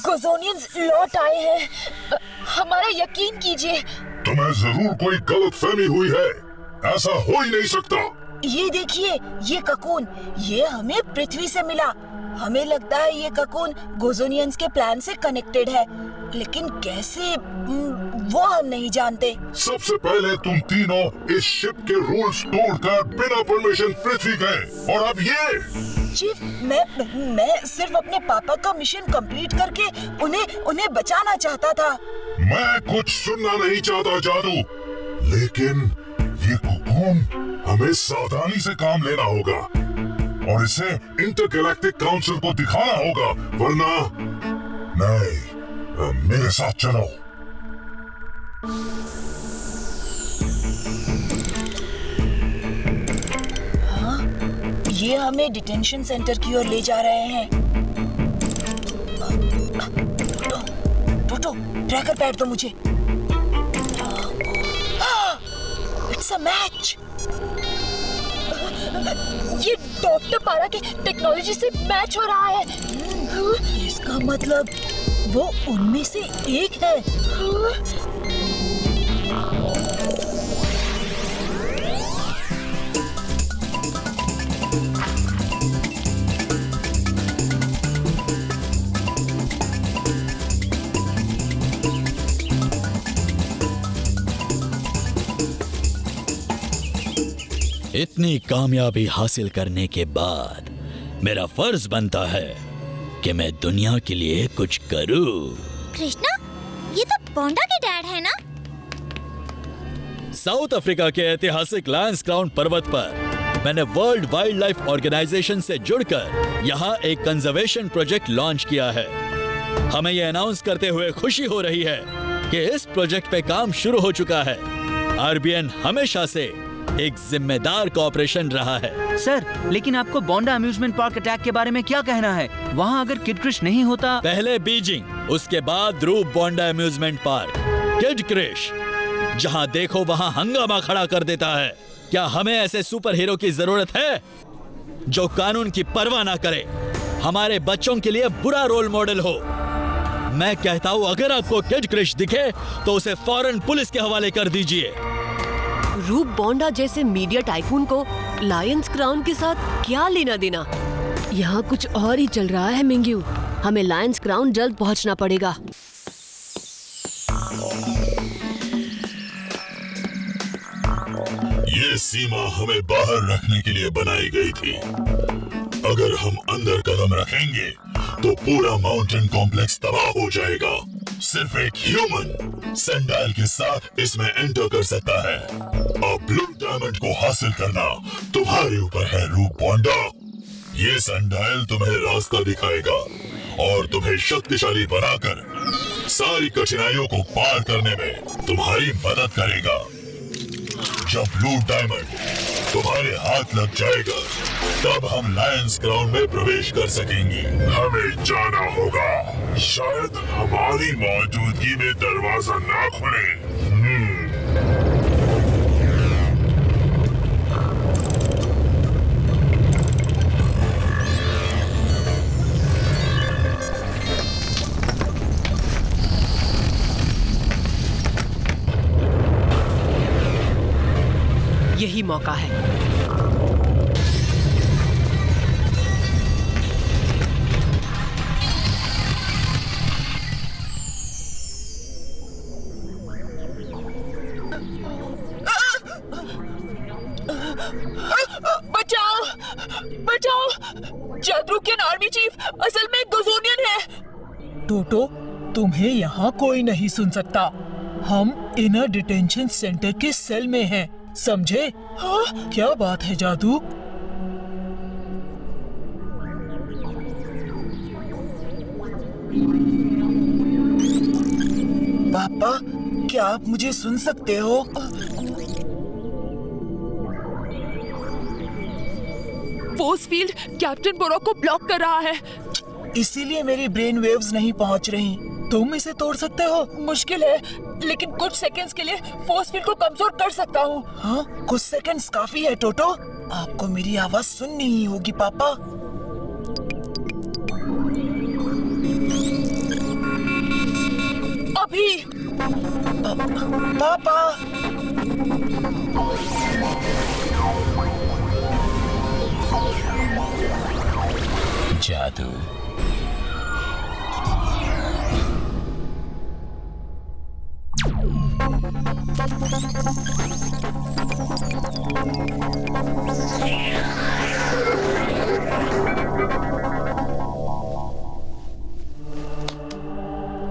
गोज़ोनियंस लौट आए हैं। हमारा यकीन कीजिए। तुम्हें जरूर कोई गलतफहमी हुई है, ऐसा हो ही नहीं सकता। ये देखिए, ये ककून, ये हमें पृथ्वी से मिला। हमें लगता है ये ककून गोज़ोनियंस के प्लान से कनेक्टेड है, लेकिन कैसे वो हम नहीं जानते। सबसे पहले तुम तीनों इस शिप के रूल्स तोड़कर बिना परमिशन पृथ्वी गए, और अब ये। चीफ, मैं सिर्फ अपने पापा का मिशन कंप्लीट करके उन्हें बचाना चाहता था। मैं कुछ सुनना नहीं चाहता जादू, लेकिन ये ककून हमें सावधानी से काम लेना होगा और इसे इंटरगैलेक्टिक काउंसिल को दिखाना होगा, वरना नहीं। मेरे साथ चलो। हाँ, ये हमें डिटेंशन सेंटर की ओर ले जा रहे हैं। टोटो, ट्रैकर पैड दो मुझे। It's a match. ये डॉक्टर पारा के टेक्नोलॉजी से मैच हो रहा है। इसका मतलब वो उनमें से एक है। इतनी कामयाबी हासिल करने के बाद मेरा फर्ज बनता है कि मैं दुनिया के लिए कुछ करूं। कृष्णा, ये तो बोंडा के डैड है ना? साउथ अफ्रीका के ऐतिहासिक लायंस क्राउन पर्वत पर मैंने वर्ल्ड वाइल्ड लाइफ ऑर्गेनाइजेशन से जुड़कर यहाँ एक कंजर्वेशन प्रोजेक्ट लॉन्च किया है। हमें यह अनाउंस करते हुए खुशी हो रही है कि इस प्रोजेक्ट पे काम शुरू हो चुका है। आरबीएन हमेशा से एक जिम्मेदार कॉर्पोरेशन रहा है। सर, लेकिन आपको बोंडा अम्यूजमेंट पार्क अटैक के बारे में क्या कहना है? वहाँ अगर किड क्रिश नहीं होता। पहले बीजिंग, उसके बाद रूप बोंडा अम्यूजमेंट पार्क। किड क्रिश जहाँ देखो वहाँ हंगामा खड़ा कर देता है। क्या हमें ऐसे सुपर हीरो की जरूरत है जो कानून की परवाह ना करे, हमारे बच्चों के लिए बुरा रोल मॉडल हो? मैं कहता हूँ, अगर आपको किड क्रिश दिखे तो उसे फौरन पुलिस के हवाले कर दीजिए। रूप बोंडा जैसे मीडिया टाइकून को लायंस क्राउन के साथ क्या लेना देना? यहाँ कुछ और ही चल रहा है मिंग्यू। हमें लायंस क्राउन जल्द पहुँचना पड़ेगा। ये सीमा हमें बाहर रखने के लिए बनाई गई थी। अगर हम अंदर कदम रखेंगे तो पूरा माउंटेन कॉम्प्लेक्स तबाह हो जाएगा। सिर्फ एक ह्यूमन सैंडाइल के साथ इसमें एंटर कर सकता है। अब ब्लू डायमंड को हासिल करना तुम्हारे ऊपर है रूप बोंडा। ये सैंडाइल तुम्हें रास्ता दिखाएगा और तुम्हें शक्तिशाली बनाकर सारी कठिनाइयों को पार करने में तुम्हारी मदद करेगा। जब ब्लू डायमंड तुम्हारे हाथ लग जाएगा तब हम लायंस क्राउन में प्रवेश कर सकेंगे। हमें जाना होगा, शायद हमारी मौजूदगी में दरवाजा ना खुले। यही मौका है। बचाओ, बचाओ! जादूकियन आर्मी चीफ असल में गोज़ोनियन है। टोटो, तुम्हें यहाँ कोई नहीं सुन सकता। हम इनर डिटेंशन सेंटर के सेल में हैं, समझे? हाँ? क्या बात है जादू? पापा, क्या आप मुझे सुन सकते हो? फोर्स फील्ड कैप्टन बोरो को ब्लॉक कर रहा है। इसीलिए मेरी ब्रेन वेव्स नहीं पहुंच रही। तुम इसे तोड़ सकते हो? मुश्किल है, लेकिन कुछ सेकंड्स के लिए फोर्स फील्ड को कमजोर कर सकता हूँ। हाँ, कुछ सेकंड्स काफी है टोटो। आपको मेरी आवाज सुननी ही होगी पापा। अभी। पापा, जादू।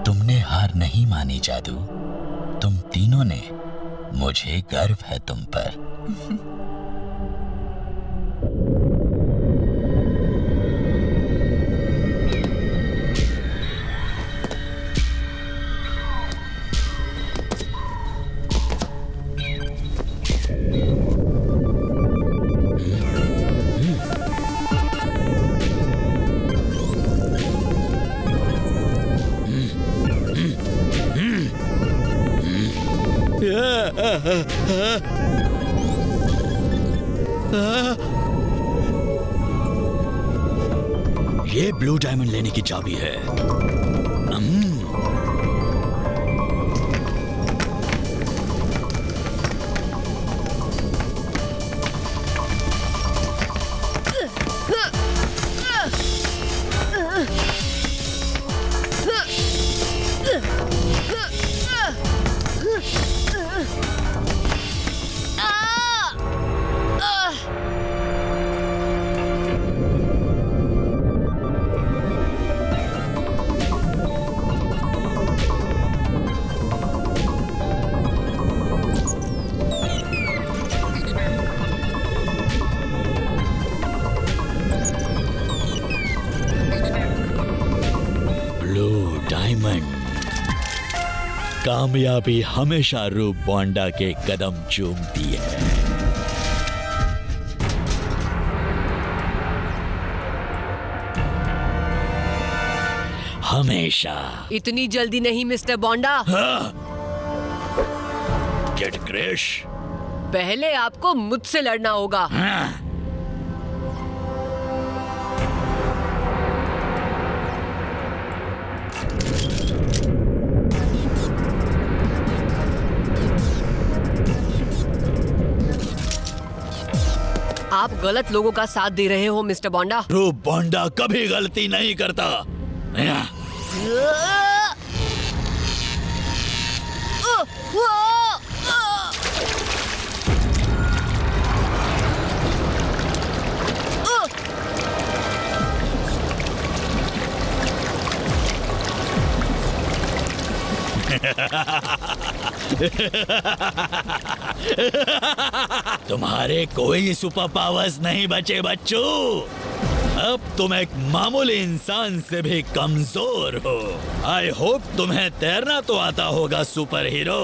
तुमने हार नहीं मानी जादू। तुम तीनों ने। मुझे गर्व है तुम पर। ये ब्लू डायमंड लेने की चाबी है। कामयाबी हमेशा रूप बोंडा के कदम चूमती है। हमेशा। इतनी जल्दी नहीं मिस्टर बोंडा। किड क्रिश, पहले आपको मुझसे लड़ना होगा। आप गलत लोगों का साथ दे रहे हो मिस्टर बोंडा। रूप बोंडा कभी गलती नहीं करता। तुम्हारे कोई सुपर पावर्स नहीं बचे बच्चों। अब तुम एक मामूली इंसान से भी कमजोर हो। आई होप तुम्हें तैरना तो आता होगा सुपर हीरो।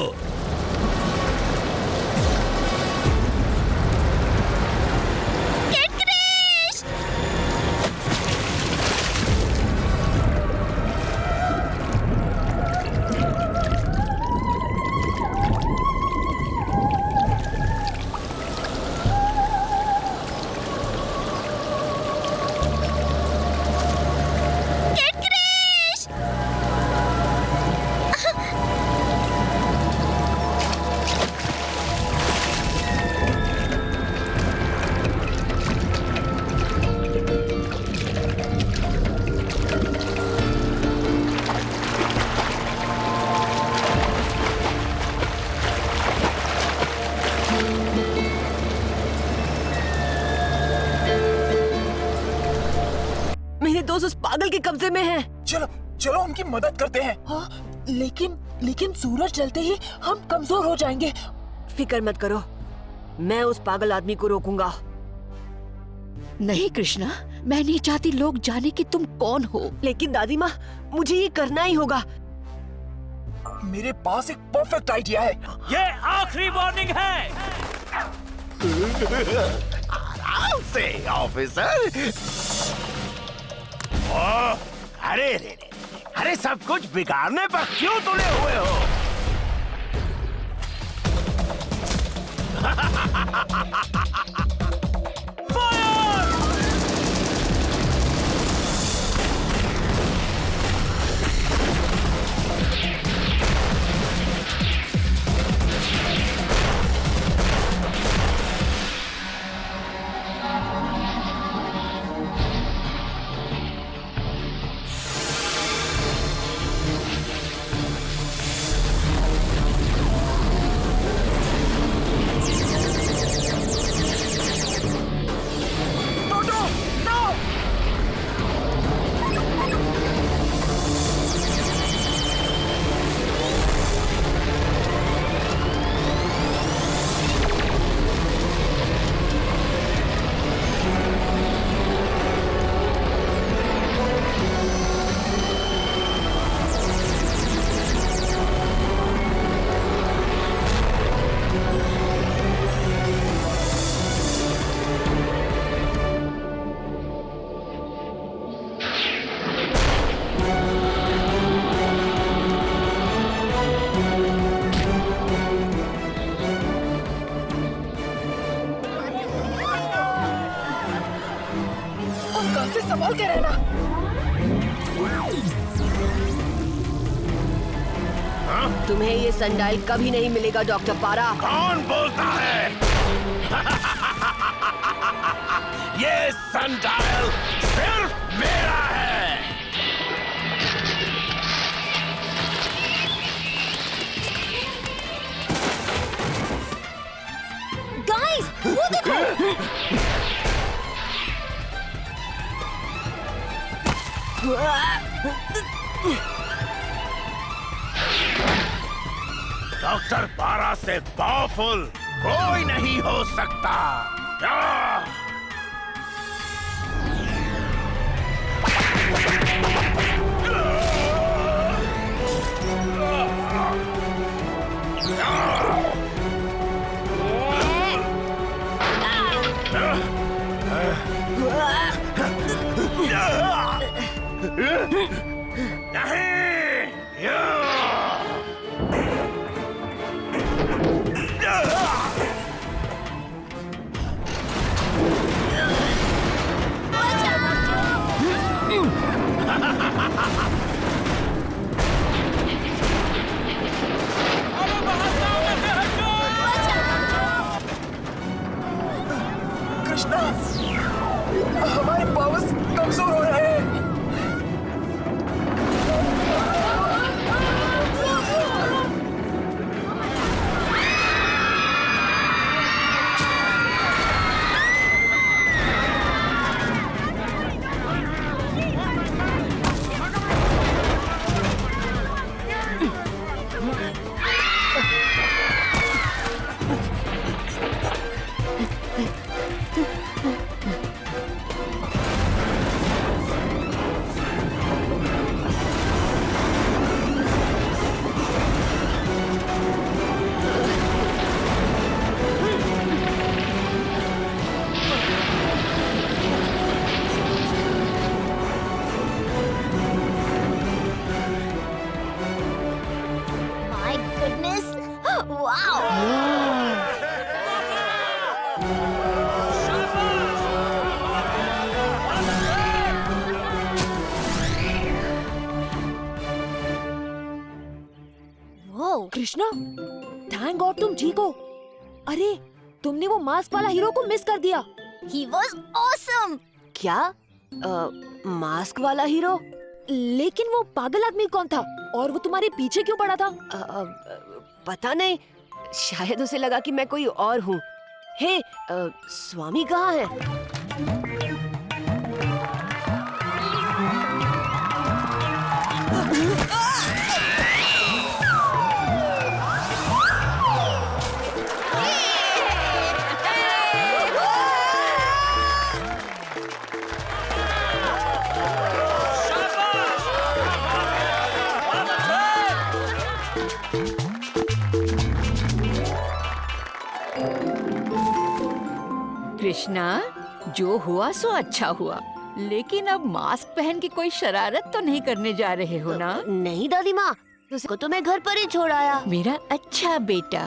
उस पागल के कब्जे में है। चलो चलो उनकी मदद करते हैं। हाँ, लेकिन सूरज ढलते ही हम कमजोर हो जाएंगे। फिक्र मत करो, मैं उस पागल आदमी को रोकूंगा। नहीं कृष्णा, मैं नहीं चाहती लोग जाने कि तुम कौन हो। लेकिन दादी माँ, मुझे ये करना ही होगा। मेरे पास एक परफेक्ट आइडिया है। ये आखिरी वार्निंग है। आराम से ऑफिसर। अरे रे, अरे सब कुछ बिगाड़ने पर क्यों तुले हुए हो? तुम्हें ये सनडायल कभी नहीं मिलेगा डॉक्टर पारा। कौन बोलता है? ये सनडायल सिर्फ मेरा है। गाइस, वो देखो। डॉक्टर पारा से पावरफुल कोई नहीं हो सकता। कृष्णा, हमारे पावर्स कमजोर हो रहे हैं। My goodness! Wow! Whoa! Krishna, thank God तुम ठीक हो। अरे, तुमने वो मास्क वाला हीरो को मिस कर दिया। He was awesome! क्या? मास्क वाला हीरो? लेकिन वो पागल आदमी कौन था और वो तुम्हारे पीछे क्यों पड़ा था? पता नहीं, शायद उसे लगा कि मैं कोई और हूँ। हे, स्वामी कहाँ है? कृष्णा, जो हुआ सो अच्छा हुआ, लेकिन अब मास्क पहन के कोई शरारत तो नहीं करने जा रहे हो ना? नहीं दादी माँ, उसको तो मैं घर पर ही छोड़ आया। मेरा अच्छा बेटा।